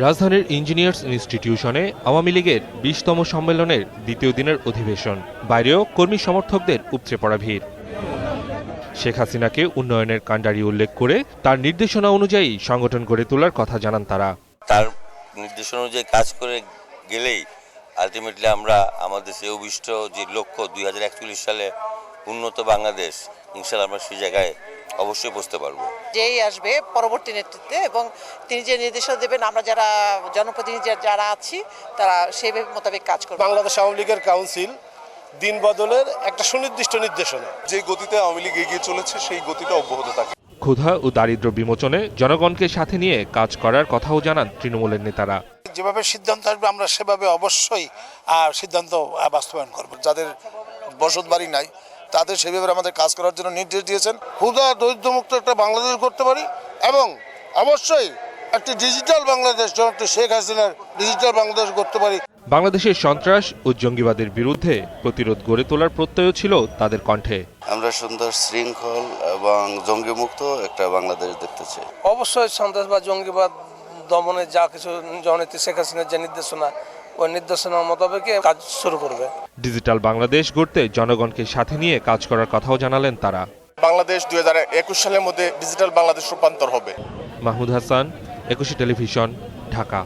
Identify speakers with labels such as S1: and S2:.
S1: রাজধানীর ইঞ্জিনিয়ার্স ইনস্টিটিউশনে আওয়ামী লীগের ২০তম সম্মেলনের দ্বিতীয় দিনের অধিবেশন। বাইরেও কর্মী সমর্থকদের উপচে পড়া ভিড়। শেখ হাসিনাকে উন্নয়নের কাণ্ডারি উল্লেখ করে তার নির্দেশনা অনুযায়ী সংগঠন গড়ে তোলার কথা জানান তারা।
S2: তার নির্দেশনা অনুযায়ী কাজ করে গেলেই আলটিমেটলি আমরা আমাদের সেই অভিষ্ট যে লক্ষ্য 2041 সালে উন্নত বাংলাদেশ, ইনশাআল্লাহ আমরা সেই জায়গায় অবশ্যই পৌঁছতে পারবো।
S3: যেই আসবে পরবর্তী নেতৃত্বে এবং তিনি যে নির্দেশনা দেবেন, আমরা যারা জনপ্রতিনিধি যারা আছি তারা সেই মোতাবেক কাজ করব।
S4: বাংলাদেশ আওয়ামী লীগের কাউন্সিল দিন বদলের একটা সুনির্দিষ্ট নির্দেশনা,
S5: যে গতিতে আওয়ামী লীগ এগিয়ে চলেছে সেই গতিটা অব্যাহত থাকে।
S1: ক্ষুধা ও দারিদ্র্য বিমোচনে জনগণকে সাথে নিয়ে কাজ করার কথাও জানান তৃণমূলের নেতারা।
S4: যেভাবে সিদ্ধান্ত আসবে আমরা সেভাবে অবশ্যই সিদ্ধান্ত বাস্তবায়ন করব।
S6: যাদের বসত বাড়ি নাই তাদের সেভাবে আমাদের কাজ করার জন্য নির্দেশ দিয়েছেন। ক্ষুধা দরিদ্রমুক্ত একটা বাংলাদেশ করতে পারি এবং অবশ্যই একটি ডিজিটাল বাংলাদেশ, শেখ হাসিনার ডিজিটাল বাংলাদেশ করতে পারি।
S1: বাংলাদেশের সন্ত্রাস ও জঙ্গিবাদের বিরুদ্ধে প্রতিরোধ গড়ে তোলার প্রত্যয় ছিল তাদের কণ্ঠে।
S2: আমরা সুন্দর শৃঙ্খল এবং জঙ্গিমুক্ত একটা বাংলাদেশ দেখতে চাই।
S7: অবশ্যই সন্ত্রাস বা জঙ্গিবাদ দমনে যা কিছু জননেত্রী শেখ হাসিনার যে নির্দেশনা, ওই নির্দেশনা মোতাবেক কাজ শুরু করবে।
S1: ডিজিটাল বাংলাদেশ গড়তে জনগণকে সাথে নিয়ে কাজ করার কথাও জানালেন তারা।
S5: বাংলাদেশ 2021 সালের মধ্যে ডিজিটাল বাংলাদেশ রূপান্তর হবে।
S1: মাহমুদ হাসান, 21 টেলিভিশন, ঢাকা।